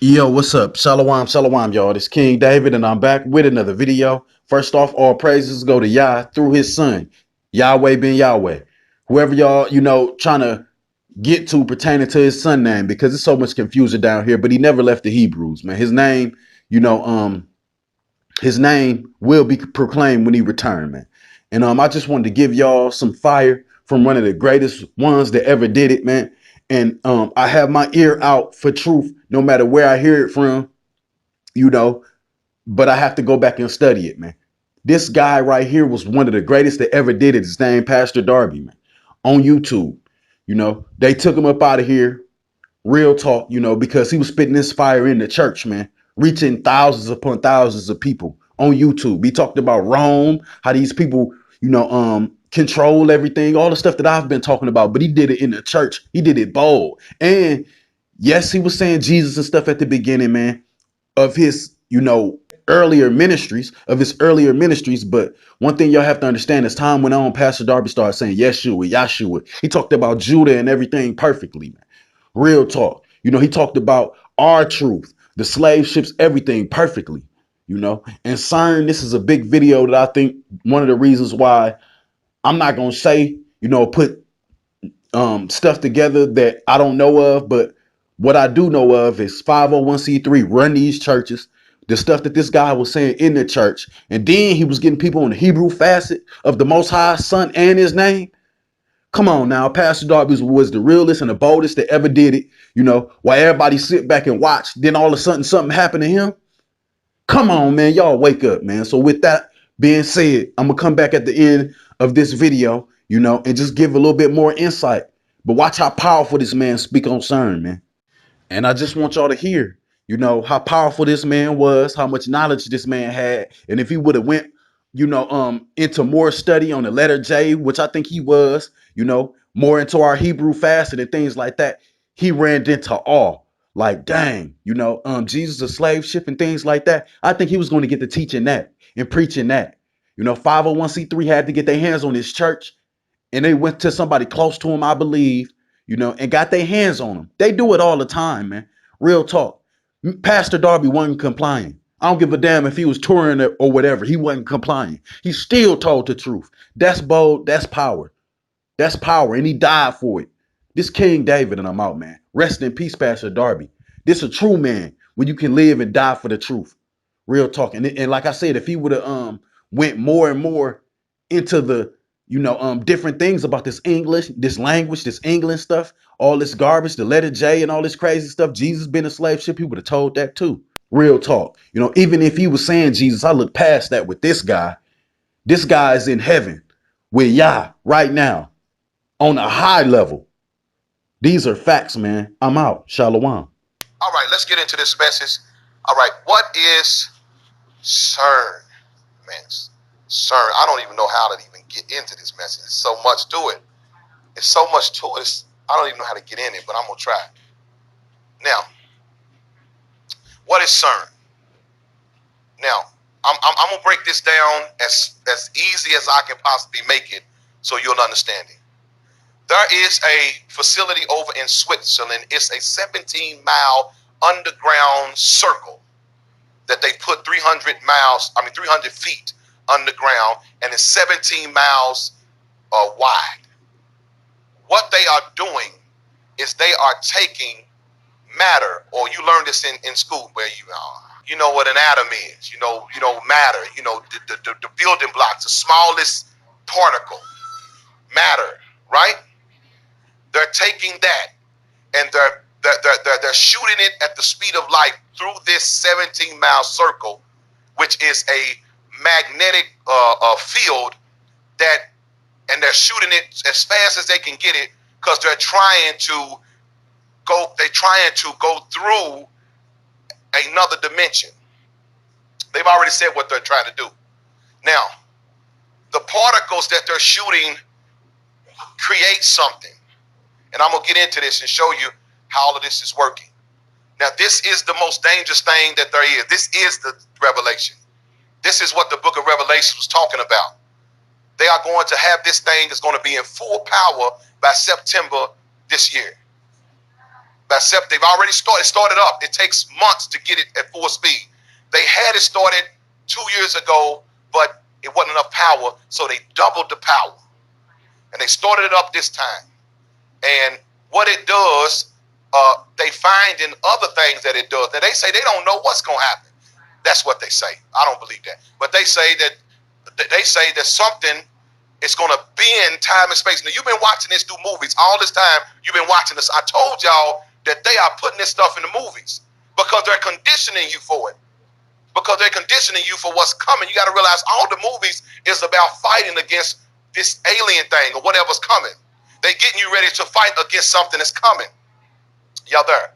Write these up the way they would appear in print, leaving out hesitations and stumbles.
Yo, what's up? Shalom, shalom, y'all. This King David, and I'm back with another video. First off, all praises go to Yah through his son, Yahweh ben Yahweh. Whoever y'all, trying to get to pertaining to his son name, because there's so much confusion down here, but he never left the Hebrews, man. You know, um, his name will be proclaimed when he returned, man. And I just wanted to give y'all some fire from one of the greatest ones that ever did it, man. And I have my ear out for truth, no matter where I hear it from, you know, but I have to go back and study it, man. This guy right here was one of the greatest that ever did it. His name, Pastor Darby, man, on YouTube. They took him up out of here. Real talk, because he was spitting this fire in the church, man, reaching thousands upon thousands of people on YouTube. He talked about Rome, how these people, control everything, all the stuff that I've been talking about, but he did it in the church. He did it bold. And yes, he was saying Jesus and stuff at the beginning, man, of his, earlier ministries. But one thing y'all have to understand, as time went on, Pastor Darby started saying Yeshua, Yahshua. He talked about Judah and everything perfectly, man. Real talk. He talked about our truth, the slave ships, everything perfectly. And CERN, this is a big video that I think one of the reasons why I'm not gonna say, put stuff together that I don't know of, but what I do know of is 501c3 run these churches. The stuff that this guy was saying in the church, and then he was getting people on the Hebrew facet of the Most High Son and His name. Come on now, Pastor Darby was the realest and the boldest that ever did it. While everybody sit back and watch, then all of a sudden something happened to him. Come on, man, y'all wake up, man. So with that being said, I'm gonna come back at the end of this video, and just give a little bit more insight. But watch how powerful this man speak on CERN, man. And I just want y'all to hear, how powerful this man was, how much knowledge this man had. And if he would have went, into more study on the letter J, which I think he was, more into our Hebrew facet and things like that, he ran into awe. Like, dang, Jesus, a slave ship and things like that. I think he was going to get to teaching that and preaching that. 501c3 had to get their hands on his church, and they went to somebody close to him, I believe, and got their hands on him. They do it all the time, man. Real talk. Pastor Darby wasn't complying. I don't give a damn if he was touring or whatever. He wasn't complying. He still told the truth. That's bold. That's power. That's power. And he died for it. This King David, and I'm out, man. Rest in peace, Pastor Darby. This a true man when you can live and die for the truth. Real talk. And like I said, if he would have went more and more into the different things about this English, this language, this English stuff, all this garbage, the letter J and all this crazy stuff, Jesus been a slave ship, he would have told that too. Real talk. Even if he was saying Jesus, I look past that with this guy. This guy is in heaven with Yah right now on a high level. These are facts, man. I'm out. Shalom. All right, let's get into this message. All right, what is CERN? Man, CERN. I don't even know how to even get into this message. There's so much to it. It's so much to it. I don't even know how to get in it, but I'm going to try. Now, what is CERN? Now, I'm going to break this down as easy as I can possibly make it so you'll understand it. There is a facility over in Switzerland. It's a 17-mile underground circle that they put 300 feet underground, and it's 17 miles wide. What they are doing is they are taking matter, or you learned this in school where you know what an atom is, matter, the building blocks, the smallest particle, matter, right? They're taking that and they're shooting it at the speed of light through this 17-mile circle, which is a magnetic field and they're shooting it as fast as they can get it because they're trying to go through another dimension. They've already said what they're trying to do. Now, the particles that they're shooting create something. And I'm going to get into this and show you how all of this is working. Now, this is the most dangerous thing that there is. This is the revelation. This is what the book of Revelation was talking about. They are going to have this thing that's going to be in full power by September this year. They've already started up. It takes months to get it at full speed. They had it started 2 years ago, but it wasn't enough power, so they doubled the power. And they started it up this time. And what it does, they find in other things that it does. Now, they say they don't know what's going to happen. That's what they say. I don't believe that. But they say that something is going to bend time and space. Now, you've been watching this through movies all this time. You've been watching this. I told y'all that they are putting this stuff in the movies because they're conditioning you for it. Because they're conditioning you for what's coming. You got to realize all the movies is about fighting against this alien thing or whatever's coming. They're getting you ready to fight against something that's coming. Y'all there?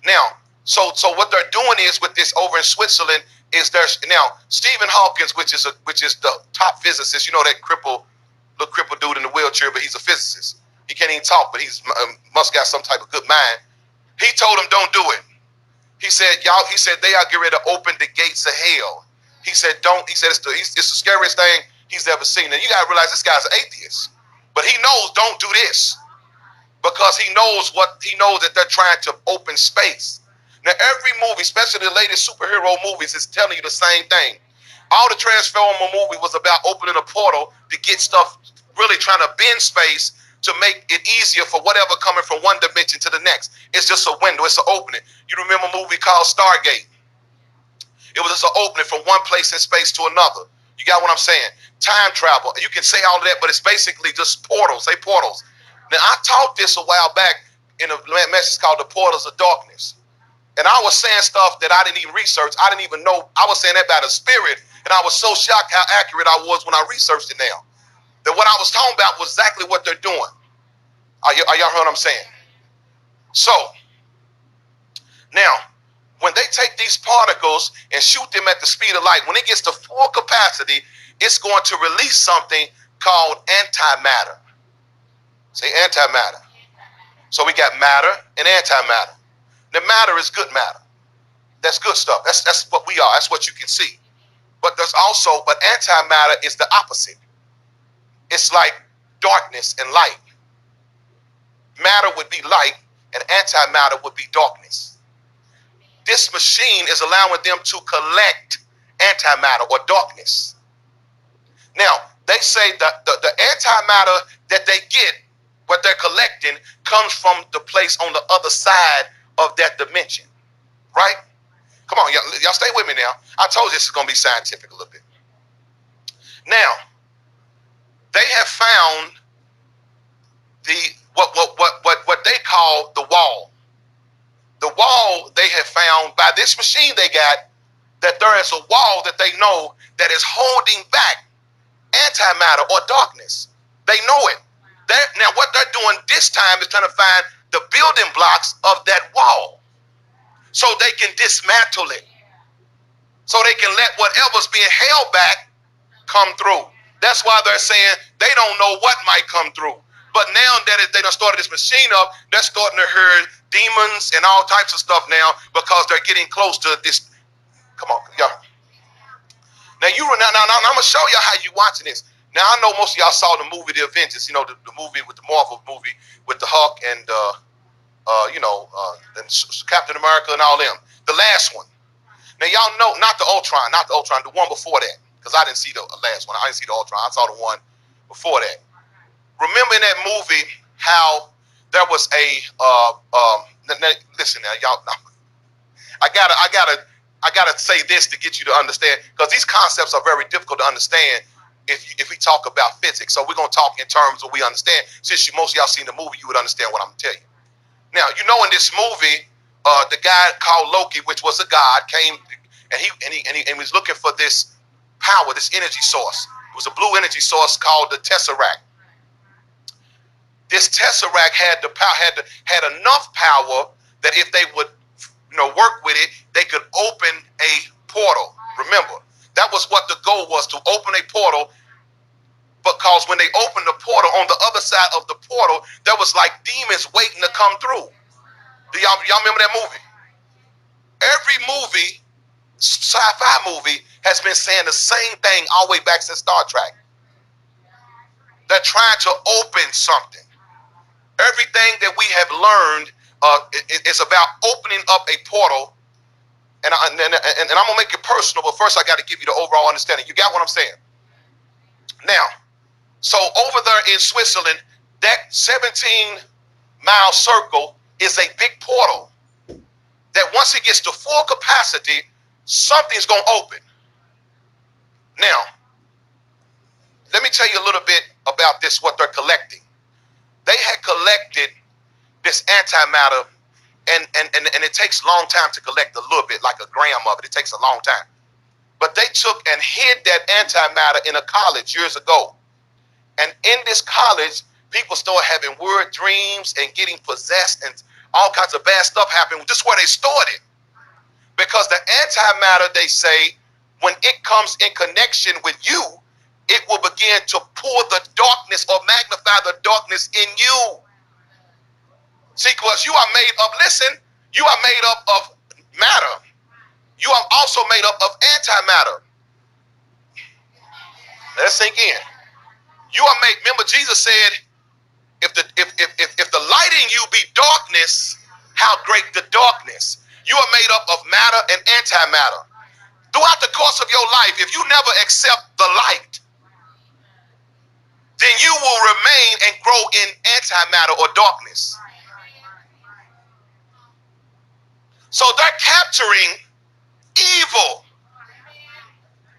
Now, so what they're doing is with this over in Switzerland is there's now Stephen Hawking, which is the top physicist. You know that little crippled dude in the wheelchair, but he's a physicist. He can't even talk, but he's must got some type of good mind. He told him, don't do it. He said, he said they are getting ready to open the gates of hell. He said, don't. He said it's the scariest thing he's ever seen. And you gotta realize this guy's an atheist, but he knows don't do this because he knows that they're trying to open space. Now every movie, especially the latest superhero movies, is telling you the same thing. All the Transformer movie was about opening a portal to get stuff, really trying to bend space to make it easier for whatever coming from one dimension to the next. It's just a window. It's an opening. You remember a movie called Stargate? It was just an opening from one place in space to another. You got what I'm saying? Time travel. You can say all of that, but it's basically just portals. Say portals. Now, I taught this a while back in a message called The Portals of Darkness. And I was saying stuff that I didn't even research. I didn't even know. I was saying that by the Spirit. And I was so shocked how accurate I was when I researched it now. That what I was talking about was exactly what they're doing. Are y'all heard what I'm saying? So, now, when they take these particles and shoot them at the speed of light, when it gets to full capacity, it's going to release something called antimatter. Say antimatter. So we got matter and antimatter. The matter is good matter. That's good stuff. That's what we are. That's what you can see. But antimatter is the opposite. It's like darkness and light. Matter would be light and antimatter would be darkness. This machine is allowing them to collect antimatter or darkness. Now, they say that the antimatter that they get, what they're collecting, comes from the place on the other side of that dimension. Right? Come on, y'all stay with me now. I told you this is going to be scientific a little bit. Now, they have found what they call the wall. The wall they have found by this machine they got, that there is a wall that they know that is holding back antimatter or darkness. They know it. Now what they're doing this time is trying to find the building blocks of that wall so they can dismantle it. So they can let whatever's being held back come through. That's why they're saying they don't know what might come through. But now that they done started this machine up, they're starting to hear demons and all types of stuff now because they're getting close to this. Come on, y'all. Now I'm gonna show y'all how you watching this. Now I know most of y'all saw the movie The Avengers, you know, the movie with the Marvel movie with the Hulk and and Captain America and all them. The last one. Now y'all know not the Ultron, the one before that, because I didn't see the last one. I didn't see the Ultron. I saw the one before that. Remember in that movie how there was a listen now, y'all. I gotta say this to get you to understand, because these concepts are very difficult to understand if we talk about physics. So we're gonna talk in terms of we understand. Since most of y'all seen the movie, you would understand what I'm gonna tell you. Now you know in this movie, the guy called Loki, which was a god, came and he was looking for this power, this energy source. It was a blue energy source called the Tesseract. This Tesseract had enough power that if they would, work with it, they could open a portal. Remember, that was what the goal was, to open a portal. Because when they opened the portal, on the other side of the portal, there was like demons waiting to come through. Do y'all remember that movie? Every movie, sci-fi movie, has been saying the same thing all the way back since Star Trek. They're trying to open something. Everything that we have learned It's about opening up a portal, and I'm gonna make it personal. But first, I got to give you the overall understanding. You got what I'm saying? Now, so over there in Switzerland, that 17-mile circle is a big portal that once it gets to full capacity, something's gonna open. Now, let me tell you a little bit about this. What they're collecting? They had collected this antimatter, and it takes a long time to collect a little bit, like a gram of it. It takes a long time. But they took and hid that antimatter in a college years ago. And in this college, people started having weird dreams and getting possessed, and all kinds of bad stuff happened. This is where they stored it. Because the antimatter, they say, when it comes in connection with you, it will begin to pull the darkness or magnify the darkness in you. See, because you are made up, listen, you are made up of matter. You are also made up of antimatter. Let's sink in. You are made, remember Jesus said, if the light in you be darkness, how great the darkness. You are made up of matter and antimatter. Throughout the course of your life, if you never accept the light, then you will remain and grow in antimatter or darkness. So they're capturing evil,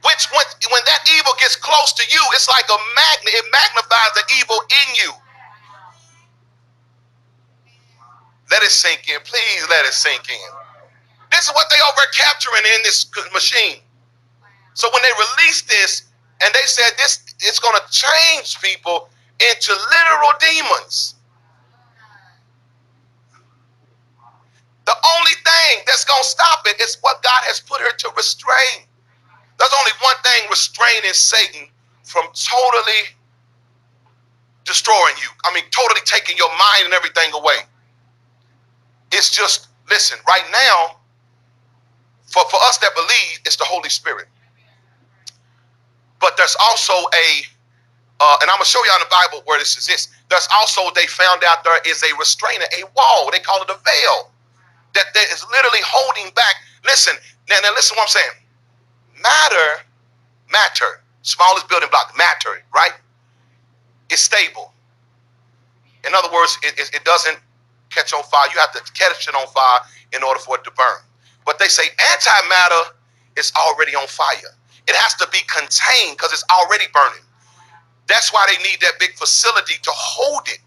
which when that evil gets close to you, it's like a magnet. It magnifies the evil in you. Let it sink in. Please let it sink in. This is what they over capturing in this machine. So when they released this, and they said this, it's going to change people into literal demons. The only thing that's going to stop it is what God has put her to restrain. There's only one thing restraining Satan from totally destroying you. I mean, totally taking your mind and everything away. It's just, listen, right now, for us that believe, it's the Holy Spirit. But there's also and I'm going to show you in the Bible where this exists. There's also, they found out there is a restrainer, a wall. They call it a veil that is literally holding back. Listen, now listen what I'm saying. Matter, smallest building block, matter, right? It's stable. In other words, it doesn't catch on fire. You have to catch it on fire in order for it to burn. But they say antimatter is already on fire. It has to be contained because it's already burning. That's why they need that big facility to hold it.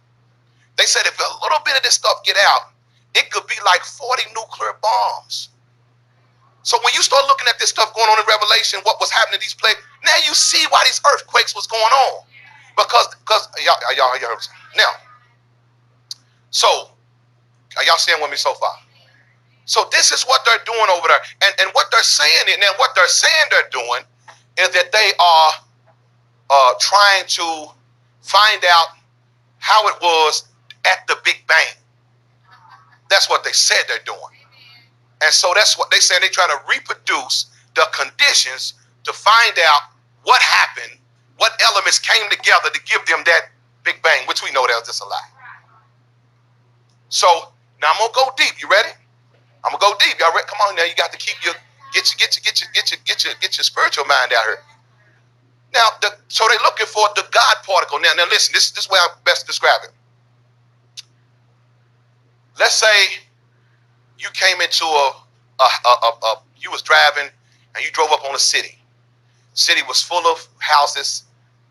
They said if a little bit of this stuff get out, it could be like 40 nuclear bombs. So when you start looking at this stuff going on in Revelation, what was happening to these plagues, now you see why these earthquakes was going on. Because y'all now, so are y'all staying with me so far? So this is what they're doing over there. And what they're saying, and then what they're saying they're doing is that they are trying to find out how it was at the Big Bang. That's what they said they're doing. And so that's what they said. They're trying to reproduce the conditions to find out what happened, what elements came together to give them that Big Bang, which we know that was just a lie. So now I'm gonna go deep. You ready? I'm gonna go deep. Y'all ready? Come on now. You got to keep your get your spiritual mind out here. Now, so they're looking for the God particle. Now listen. This is where I best describe it. Let's say you came into you was driving and you drove up on a city. City was full of houses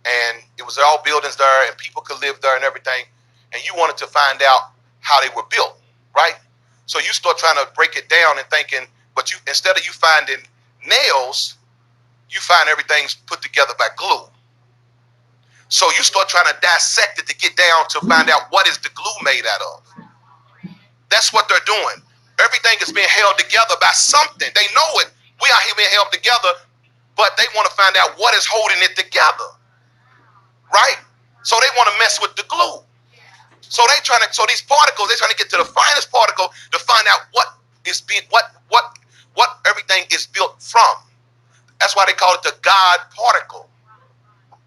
and it was all buildings there and people could live there and everything. And you wanted to find out how they were built, right? So you start trying to break it down and thinking, but you instead of you finding nails, you find everything's put together by glue. So you start trying to dissect it to get down to find out what is the glue made out of. That's what they're doing. Everything is being held together by something. They know it. We are here being held together, but they want to find out what is holding it together, right? So they want to mess with the glue. So these particles, they're trying to get to the finest particle to find out what is being, what everything is built from. That's why they call it the God particle.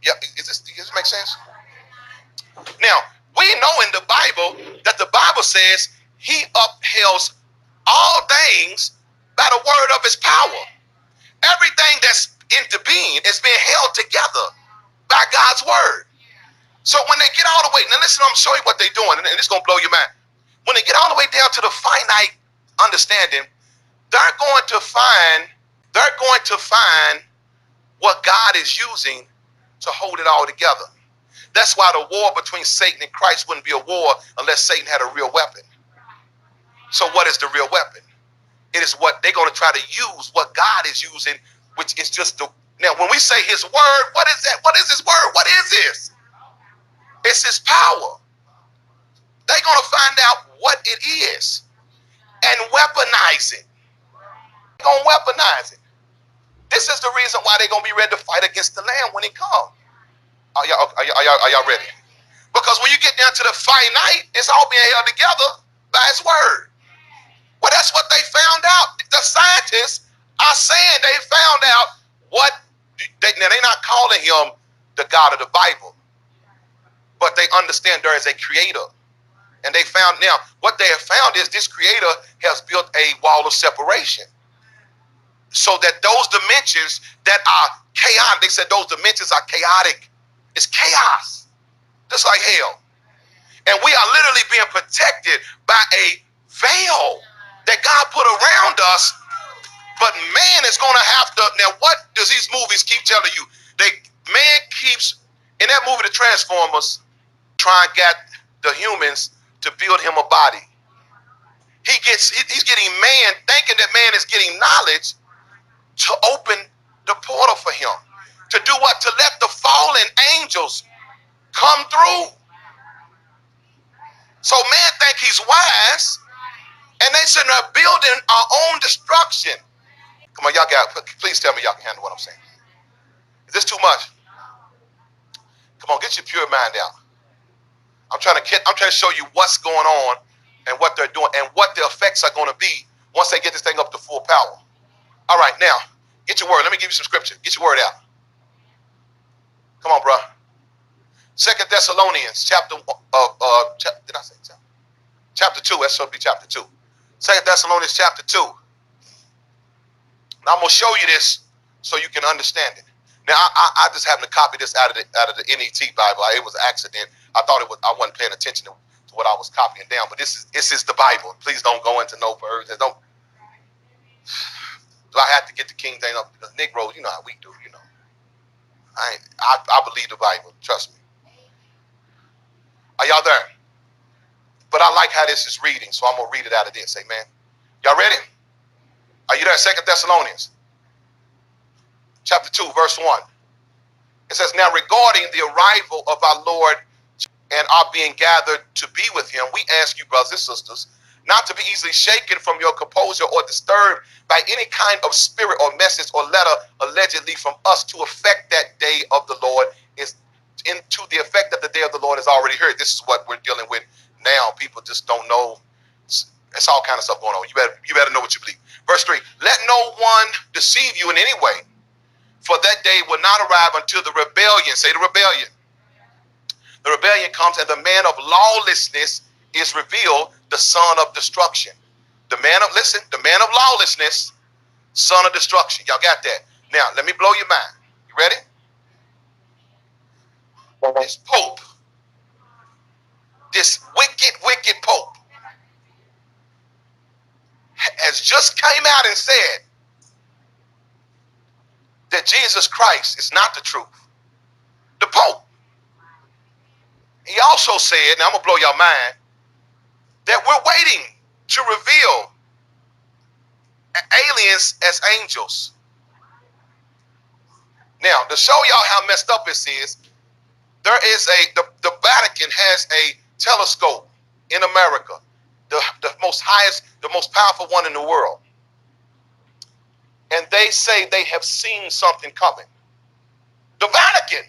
Yeah, does this make sense? Now, we know in the Bible that the Bible says He upholds all things by the word of his power. Everything that's into being is being held together by God's word. So when they get all the way, now listen, I'm showing you what they're doing, and it's going to blow your mind. When they get all the way down to the finite understanding, they're going to find what God is using to hold it all together. That's why the war between Satan and Christ wouldn't be a war unless Satan had a real weapon. So what is the real weapon? It is what they're going to try to use, what God is using, which is just the... Now, when we say his word, what is that? What is his word? What is this? It's his power. They're going to find out what it is and weaponize it. They're going to weaponize it. This is the reason why they're going to be ready to fight against the Lamb when he comes. Are y'all ready? Because when you get down to the finite, it's all being held together by his word. Well, that's what they found out. The scientists are saying they found out what... Now, they're not calling him the God of the Bible, but they understand there is a creator. And they found, now, what they have found is this creator has built a wall of separation so that those dimensions that are chaotic, they said those dimensions are chaotic. It's chaos, just like hell. And we are literally being protected by a veil that God put around us. But man is going to have to... Now, what does these movies keep telling you? Man keeps, in that movie, The Transformers, trying to get the humans to build him a body. He's getting man, thinking that man is getting knowledge to open the portal for him. To do what? To let the fallen angels come through. So man think he's wise, and they sitting there building our own destruction. Come on, please tell me y'all can handle what I'm saying. Is this too much? Come on, get your pure mind out. I'm trying to show you what's going on and what they're doing and what the effects are going to be once they get this thing up to full power. All right, now, get your word. Let me give you some scripture. Get your word out. Come on, bro. 2 Thessalonians chapter 2. That's supposed to be chapter 2. 2 Thessalonians chapter 2. Now I'm gonna show you this so you can understand it. Now I just happened to copy this out of the NET Bible. It was an accident. I wasn't paying attention to what I was copying down, but this is the Bible. Please don't go into no versions. Don't. I had to get the King James up because Negroes, you know how we do. You know, I believe the Bible. Trust me. Are y'all there? But I like how this is reading, so I'm gonna read it out of this. Amen. Y'all ready? Are you there? 2 Thessalonians chapter 2, verse 1. It says, now regarding the arrival of our Lord and our being gathered to be with him, we ask you, brothers and sisters, not to be easily shaken from your composure or disturbed by any kind of spirit or message or letter allegedly from us to affect that day of the Lord is into the effect that the day of the Lord is already here. This is what we're dealing with now. People just don't know. It's all kind of stuff going on. You better know what you believe. Verse 3, let no one deceive you in any way, for that day will not arrive until the rebellion, say the rebellion. The rebellion comes and the man of lawlessness is revealed, the son of destruction. The man of lawlessness, son of destruction. Y'all got that? Now, let me blow your mind. You ready? This Pope, this wicked Pope, has just came out and said that Jesus Christ is not the truth. The Pope. He also said, now I'm going to blow your mind, that we're waiting to reveal aliens as angels. Now, to show y'all how messed up this is, there is the Vatican has a telescope in America, the most highest, the most powerful one in the world. And they say they have seen something coming. The Vatican.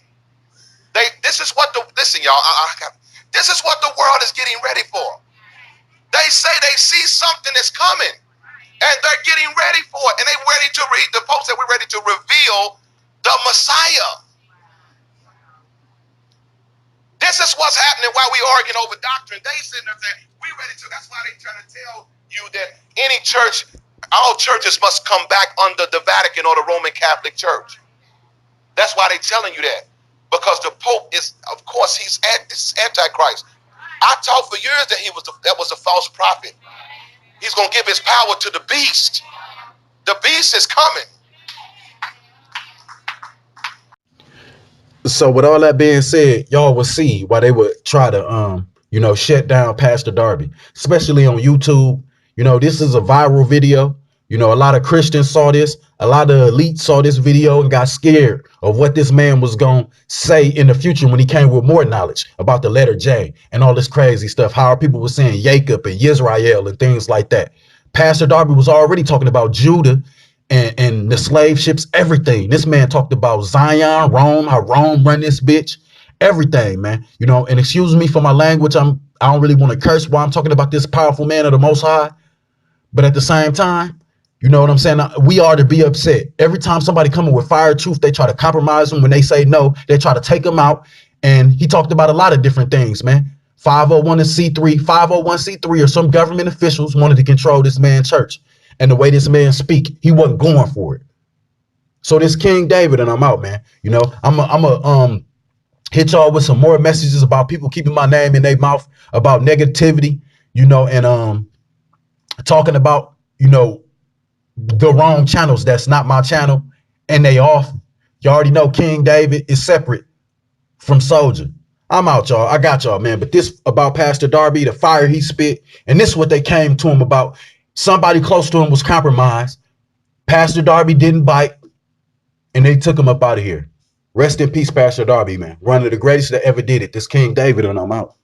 Listen, y'all, this is what the world is getting ready for. They say they see something that's coming, and they're getting ready for it. And they're ready to read. The Pope said we're ready to reveal the Messiah. This is what's happening while we arguing over doctrine. They sitting there saying, we ready to. That's why they trying to tell you that any church, all churches must come back under the Vatican or the Roman Catholic Church. That's why they telling you that. Because the Pope is, of course, he's Antichrist. I taught for years that that was a false prophet. He's going to give his power to the beast. The beast is coming. So with all that being said, y'all will see why they would try to shut down Pastor Darby, especially on YouTube. This is a viral video. A lot of Christians saw this, a lot of elites saw this video and got scared of what this man was going to say in the future when he came with more knowledge about the letter J and all this crazy stuff. How people were saying Jacob and Yisrael and things like that. Pastor Darby was already talking about Judah and the slave ships, everything. This man talked about Zion, Rome, how Rome run this bitch, everything, man. And excuse me for my language. I don't really want to curse while I'm talking about this powerful man of the Most High. But at the same time, you know what I'm saying? We are to be upset. Every time somebody coming with fire truth, they try to compromise him. When they say no, they try to take him out. And he talked about a lot of different things, man. 501c3 or some government officials wanted to control this man's church. And the way this man speak, he wasn't going for it. So this King David, and I'm out, man. I'm a hit y'all with some more messages about people keeping my name in their mouth, about negativity, and talking about, the wrong channels. That's not my channel. And they off. You already know King David is separate from Soldier. I'm out, y'all. I got y'all, man. But this about Pastor Darby, the fire he spit, and this is what they came to him about. Somebody close to him was compromised. Pastor Darby didn't bite, and they took him up out of here. Rest in peace, Pastor Darby, man. One of the greatest that ever did it. This King David, and I'm out.